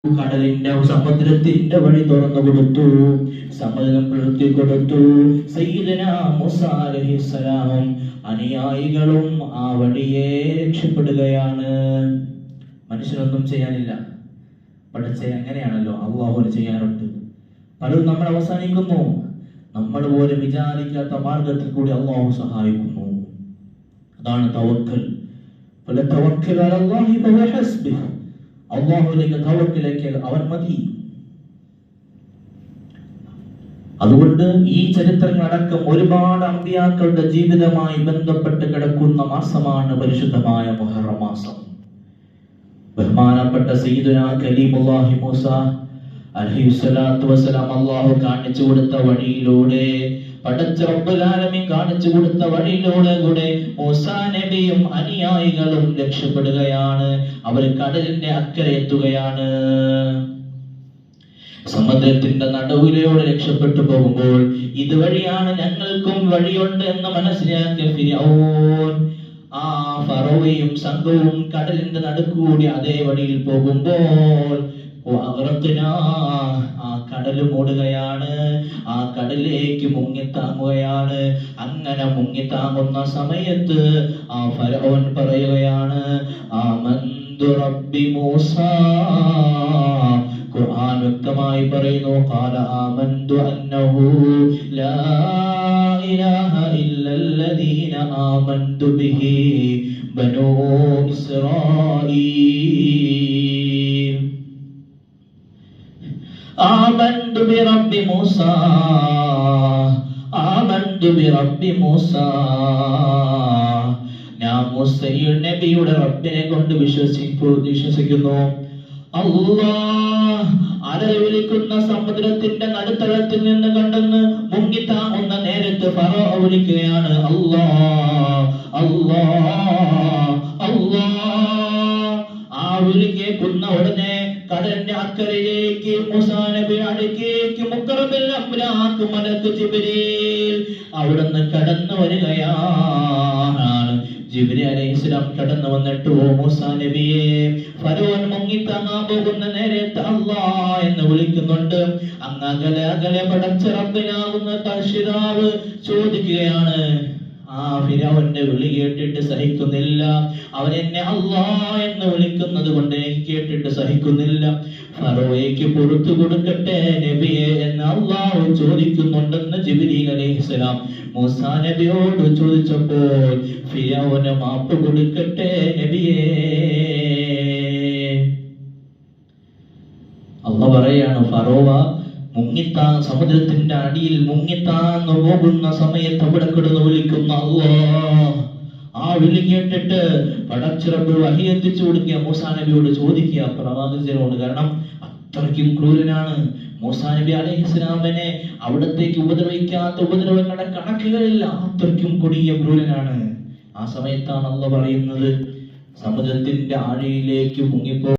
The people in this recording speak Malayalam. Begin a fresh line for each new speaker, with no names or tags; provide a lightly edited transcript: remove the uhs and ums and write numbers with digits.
കടലിന്റെ സമുദ്രത്തിന്റെ വഴി തുറന്നു കൊടുത്തു, സമുദ്രം പിളർത്തി കൊടുത്തു. സയ്യിദനാ മൂസാ അലൈഹിസ്സലാമും അനുയായികളും ആ വഴിയെ രക്ഷപ്പെടുകയാണ്. മനുഷ്യനൊന്നും ചെയ്യാനില്ല, പഠിച്ച അങ്ങനെയാണല്ലോ, അള്ളാഹു ചെയ്യാറുണ്ട്. പലരും നമ്മൾ അവസാനിക്കുന്നു, നമ്മൾ പോലും വിചാരിക്കാത്ത മാർഗത്തിൽ കൂടി അള്ളാഹു സഹായിക്കുന്നു. അതാണ് തവക്കൽ. അള്ളാഹുവിലേക്ക് തവക്കലേക്ക് അവൻ മതി. അതുകൊണ്ട് ഈ ചരിത്രങ്ങളടക്കം ഒരുപാട് അമ്പിയാക്കളുടെ ജീവിതമായി ബന്ധപ്പെട്ട് കിടക്കുന്ന മാസമാണ് പരിശുദ്ധമായ മുഹറം മാസം. ബഹുമാനപ്പെട്ട സയ്യിദുനാ കലീമുല്ലാഹി മൂസ അലൈഹിസ്സലാത്തു വസ്സലാം അല്ലാഹു കാണിച്ചു കൊടുത്ത വഴിയിലൂടെ, പടച്ച റബ്ബുൽ ആലമീൻ കാണിച്ചു കൊടുത്ത വഴിയിലൂടെ മൂസാ നബിയും അനുയായികളും രക്ഷപ്പെടുകയാണ്. അവർ കടലിന്റെ അക്കരെ എത്തുകയാണ്. സമുദ്രത്തിന്റെ നടുവിലൂടെ രക്ഷപ്പെട്ടു പോകുമ്പോൾ ഇതുവഴിയാണ് ഞങ്ങൾക്കും വഴിയുണ്ട് എന്ന് മനസ്സിലാക്കിയ ഫിർഔൻ ആ ഫറോവയും സംഘവും കടലിന്റെ നടുക്കൂടി അതേ വഴിയിൽ പോകുമ്പോൾ ആ കടല് മൂടുകയാണ്, ആ കടലിലേക്ക് മുങ്ങിത്താങ്ങുകയാണ്. അങ്ങനെ മുങ്ങിത്താങ്ങുന്ന സമയത്ത് ആ ഫറഔൻ പറയുകയാണ്, ആമന്തു റബ്ബി മൂസാ. ഖുർആൻ വ്യക്തമായി പറയുന്നു, ഖാല ആമന്തു അന്നഹു ലാ ഇലാഹ ഇല്ലല്ലദീന ആമന്തു ബിഹി ബനൂ ഇസ്രായീൽ. ആമന്തു ബിറബ്ബി മൂസാ, ആമന്തു ബിറബ്ബി മൂസാ. ഞാൻ മൂസയുടെ നബിയുടെ റബ്ബിനെ കൊണ്ട് വിശ്വസിക്കുന്നു. അല്ലാഹ് അലറി വിളിക്കുന്ന സമുദ്രത്തിന്റെ നടുത്തളത്തിൽ നിന്ന് കണ്ടെന്ന് മുങ്ങിത്താങ്ങുന്ന നേരത്ത് ഫറോ വിളിക്കുകയാണ്, അല്ലാഹ് അല്ലാഹ് അല്ലാഹ്. ആ വിളി കേൾക്കുന്ന ഉടനെ കടലിന്റെ അക്കരയിലേക്ക് മൂസാ നബിയുടെ അടുക്കേക്ക് മുഖറബിൽ അംലാക്ക് മലക്ക് ജിബ്രീൽ അവിടുന്ന് കടന്നു വരികയാണ്. ജിബ്രീൽ അലൈഹിസ്സലാം കടന്നു വന്നിട്ട്, ഓ മൂസാ നബിയെ, ഫറോൻ മുങ്ങിത്താങ്ങാൻ പോകുന്ന നേരത്ത് അല്ലാഹ് എന്ന് വിളിക്കുന്നുണ്ട്. അങ്ങ് അകലെ പടച്ച റബ്ബിനാകുന്ന പരിശുദ്ധാവ് ചോദിക്കുകയാണ്. ആ ഫിർഔന്റെ വിളി കേട്ടിട്ട് സഹിക്കുന്നില്ല. അവൻ എന്നെ അല്ലാഹ് എന്ന് വിളിക്കുന്നത് കൊണ്ട് എനിക്ക് കേട്ടിട്ട് സഹിക്കുന്നില്ല. ഫറോയ്ക്ക് പുറത്തു കൊടുക്കട്ടെ നബിയെ എന്ന് അല്ലാഹു ചോദിക്കുന്നുണ്ടെന്ന് ജിബ്രീൽ അലൈഹിസ്സലാം മൂസാ നബിയോട് ചോദിച്ചപ്പോൾ ഫിർഔന് മാപ്പ് കൊടുക്കട്ടെ നബിയെ. അല്ലാഹു പറയാണ്, ഫറോവ സമുദ്രത്തിന്റെ അടിയിൽ മുങ്ങിത്താന്ന് പോകുന്ന സമയത്ത് അവിടെ കിടന്ന് വിളിക്കുന്ന അല്ലാഹ്. ആ വിളി കേട്ടിട്ട് പടച്ച റബ്ബ് വഹി എത്തിച്ചു കൊടുക്കുക, മൂസാ നബിയോട് ചോദിക്കുക പ്രവാചകനോട്. കാരണം അത്രയ്ക്കും ക്രൂരനാണ് മൂസാ നബി അലൈഹിസ്സലാമിനെ. അവിടത്തേക്ക് ഉപദ്രവിക്കാത്ത ഉപദ്രവങ്ങളുടെ കണക്കുകളില്ല, അത്രയ്ക്കും കൊടിയ ക്രൂരനാണ്. ആ സമയത്താണ് അല്ലാഹ് പറയുന്നത്, സമുദ്രത്തിന്റെ ആഴിയിലേക്ക് മുങ്ങിപ്പോ